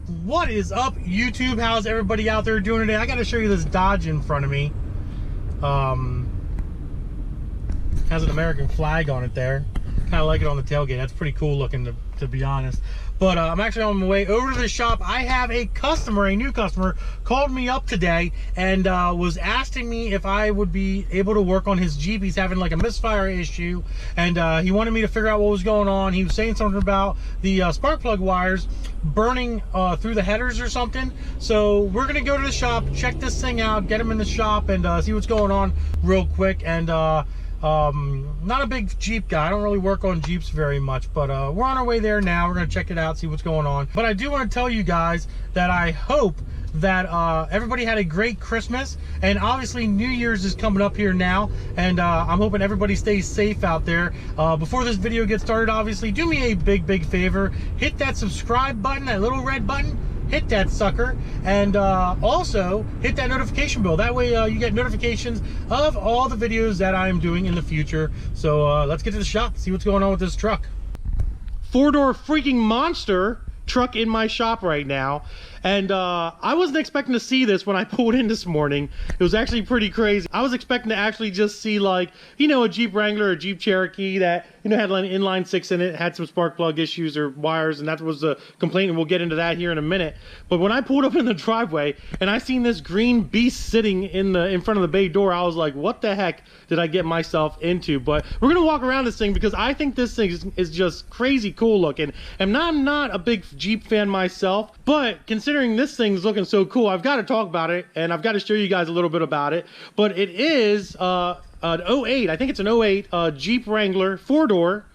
What is up, YouTube? How's everybody out there doing today? I got to show you this Dodge in front of me. Has an American flag on it there. Kind of like it on the tailgate. That's pretty cool looking, to be honest. But I'm actually on my way over to the shop. I have a customer, a new customer, called me up today and was asking me if I would be able to work on his Jeep. He's having like a misfire issue, and he wanted me to figure out what was going on. He was saying something about the spark plug wires burning through the headers or something. So we're gonna go to the shop, check this thing out, get him in the shop, and see what's going on real quick. And not a big Jeep guy. I don't really work on Jeeps very much, but we're on our way there now. We're gonna check it out, see what's going on. But I do want to tell you guys that I hope that everybody had a great Christmas, and obviously New Year's is coming up here now, and I'm hoping everybody stays safe out there. Before this video gets started, obviously do me a big favor, hit that subscribe button, that little red button, hit that sucker, and also hit that notification bell. That way you get notifications of all the videos that I'm doing in the future. So let's get to the shop, see what's going on with this truck. Four-door freaking monster truck in my shop right now, and I wasn't expecting to see this when I pulled in this morning. It was actually pretty crazy. I was expecting to actually just see, like, you know, a Jeep Wrangler or a Jeep Cherokee that, you know, had an inline six in it, had some spark plug issues or wires, and that was the complaint, and we'll get into that here in a minute. But when I pulled up in the driveway and I seen this green beast sitting in front of the bay door, I was like, what the heck did I get myself into? But we're gonna walk around this thing because I think this thing is just crazy cool looking. And I'm not a big Jeep fan myself, but considering this thing's looking so cool, I've got to talk about it, and I've got to show you guys a little bit about it. But it is an 08, I think it's an 08 Jeep Wrangler 4-door.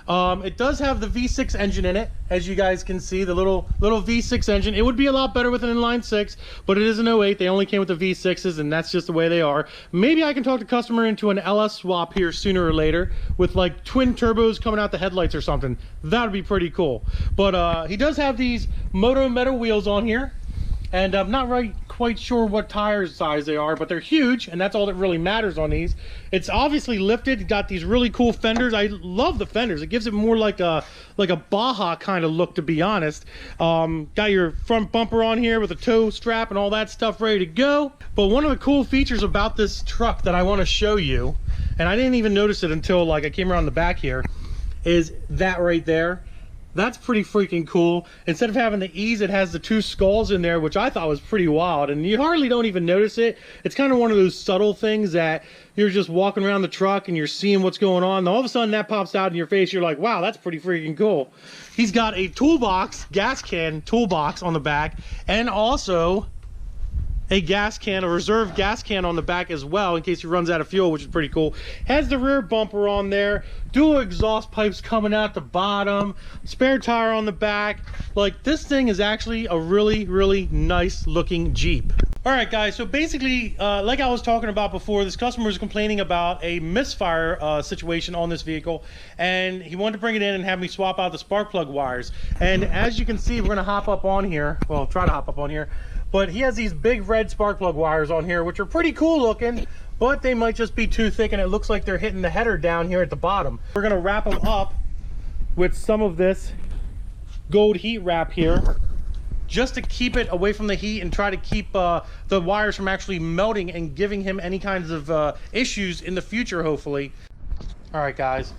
It does have the V6 engine in it, as you guys can see, the little V6 engine. It would be a lot better with an inline 6, but it is an 08. They only came with the V6s, and that's just the way they are. Maybe I can talk the customer into an LS swap here sooner or later with like twin turbos coming out the headlights or something. That would be pretty cool. But he does have these Moto Metal wheels on here, and I'm not quite sure what tire size they are, but they're huge, and that's all that really matters on these. It's obviously lifted, got these really cool fenders. I love the fenders. It gives it more like a Baja kind of look, to be honest. Got your front bumper on here with a tow strap and all that stuff ready to go. But one of the cool features about this truck that I want to show you, and I didn't even notice it until like I came around the back here, is that right there. That's pretty freaking cool. Instead of having the E's, it has the two skulls in there, which I thought was pretty wild, and you hardly don't even notice it. It's kind of one of those subtle things that you're just walking around the truck and you're seeing what's going on, and all of a sudden that pops out in your face. You're like, wow, that's pretty freaking cool. He's got a toolbox, gas can toolbox on the back, and also a gas can, a reserve gas can on the back as well in case he runs out of fuel, which is pretty cool. Has the rear bumper on there, dual exhaust pipes coming out the bottom, spare tire on the back. Like, this thing is actually a really nice looking Jeep. All right guys, so basically like I was talking about before, this customer was complaining about a misfire situation on this vehicle, and he wanted to bring it in and have me swap out the spark plug wires. And as you can see, we're gonna hop up on here, well, try to hop up on here. But he has these big red spark plug wires on here, which are pretty cool looking, but they might just be too thick, and it looks like they're hitting the header down here at the bottom. We're gonna wrap them up with some of this gold heat wrap here, just to keep it away from the heat and try to keep the wires from actually melting and giving him any kinds of issues in the future, hopefully. All right guys,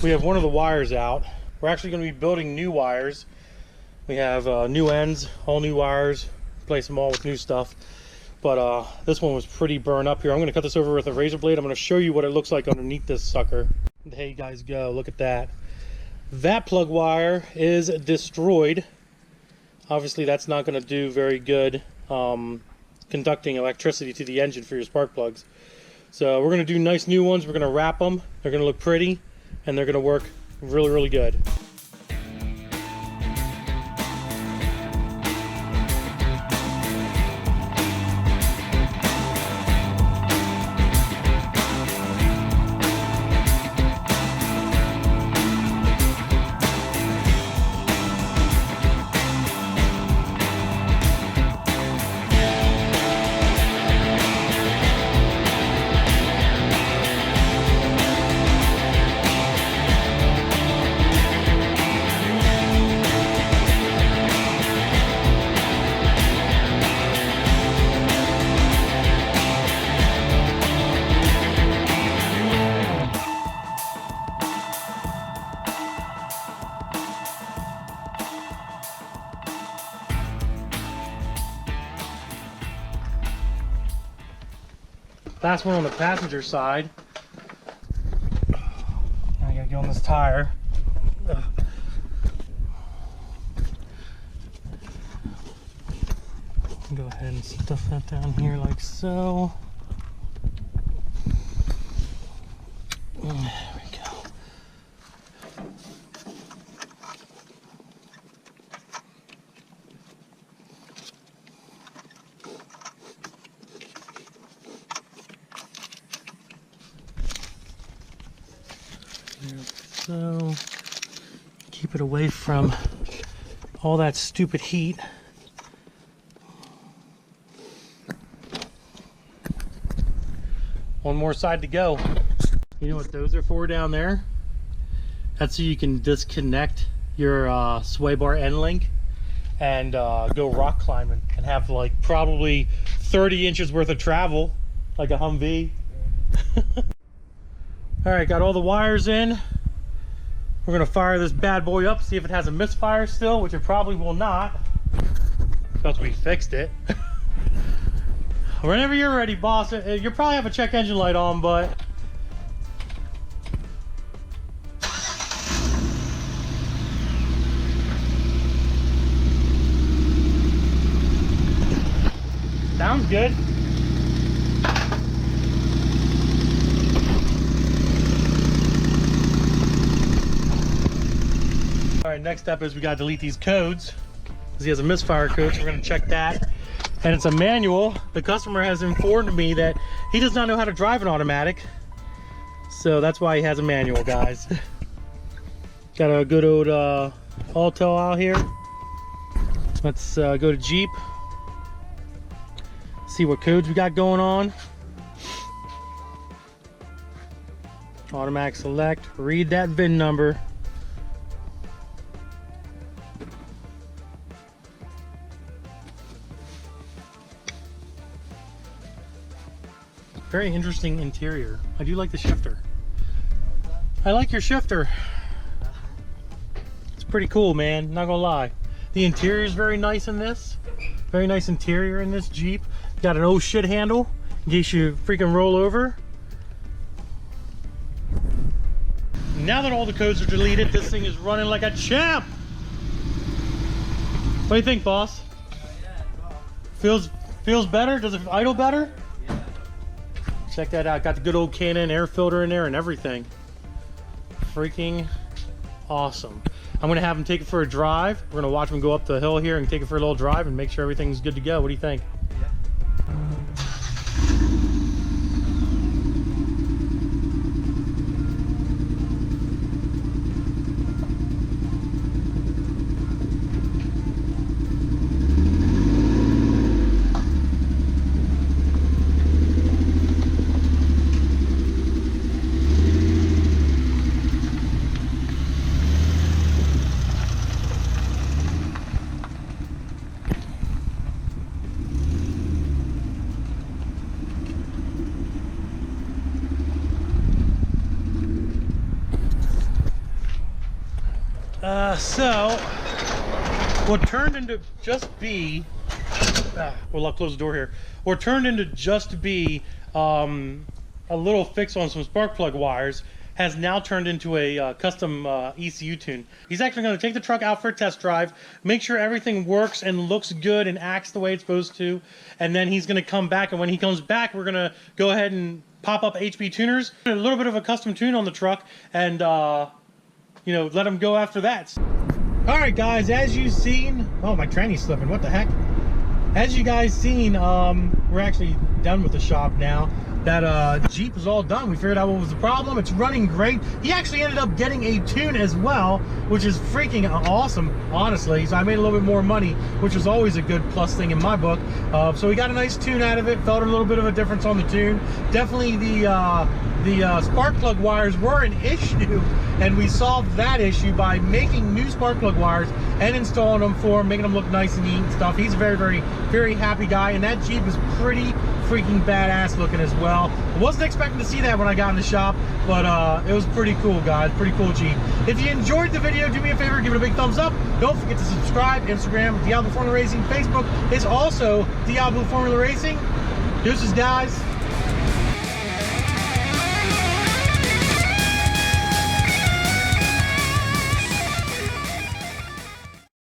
we have one of the wires out. We're actually gonna be building new wires. We have new ends, all new wires, replace them all with new stuff. But this one was pretty burned up here. I'm going to cut this over with a razor blade. I'm going to show you what it looks like underneath this sucker. There you guys go. Look at that. That plug wire is destroyed. Obviously that's not going to do very good conducting electricity to the engine for your spark plugs. So we're going to do nice new ones. We're going to wrap them. They're going to look pretty, and they're going to work really good. Last one on the passenger side. I gotta get on this tire. Go ahead and stuff that down here like so. There we go. So keep it away from all that stupid heat. One more side to go. You know what those are for down there? That's so you can disconnect your sway bar end link and go rock climbing and have like probably 30 inches worth of travel, like a Humvee. All right, got all the wires in. We're gonna fire this bad boy up, see if it has a misfire still, which it probably will not, because we fixed it. Whenever you're ready, boss. You probably have a check engine light on, but sounds good. All right, next step is we gotta delete these codes because he has a misfire code, so we're gonna check that. And it's a manual. The customer has informed me that he does not know how to drive an automatic, so that's why he has a manual, guys. Got a good old Autel out here. Let's go to Jeep, see what codes we got going on. Automatic select, read that VIN number. Very interesting interior. I do like the shifter. I like your shifter. It's pretty cool, man, not gonna lie. The interior is very nice in this. Very nice interior in this Jeep. Got an oh shit handle in case you freaking roll over. Now that all the codes are deleted, this thing is running like a champ. What do you think, boss? Feels better? Does it idle better? Check that out. Got the good old Canon air filter in there and everything. Freaking awesome. I'm gonna have him take it for a drive. We're gonna watch him go up the hill here and take it for a little drive and make sure everything's good to go. What do you think? So what turned into just be well, I'll close the door here. What turned into just be a little fix on some spark plug wires has now turned into a custom ECU tune. He's actually going to take the truck out for a test drive, make sure everything works and looks good and acts the way it's supposed to, and then he's going to come back, and when he comes back we're going to go ahead and pop up HB tuners, a little bit of a custom tune on the truck, and you know, let him go after that. All right, guys, as you've seen, oh, my tranny's slipping, what the heck? As you guys seen, we're actually done with the shop now. That Jeep is all done. We figured out what was the problem. It's running great. He actually ended up getting a tune as well, which is freaking awesome, honestly. So I made a little bit more money, which was always a good plus thing in my book. So we got a nice tune out of it. Felt a little bit of a difference on the tune. Definitely the spark plug wires were an issue, and we solved that issue by making new spark plug wires and installing them for him, making them look nice and neat and stuff. He's a very, very, very happy guy, and that Jeep is pretty freaking badass looking as well. I wasn't expecting to see that when I got in the shop, but it was pretty cool, guys. Pretty cool Jeep. If you enjoyed the video, do me a favor, give it a big thumbs up. Don't forget to subscribe. Instagram, Diablo Formula Racing. Facebook is also Diablo Formula Racing. Deuces, guys.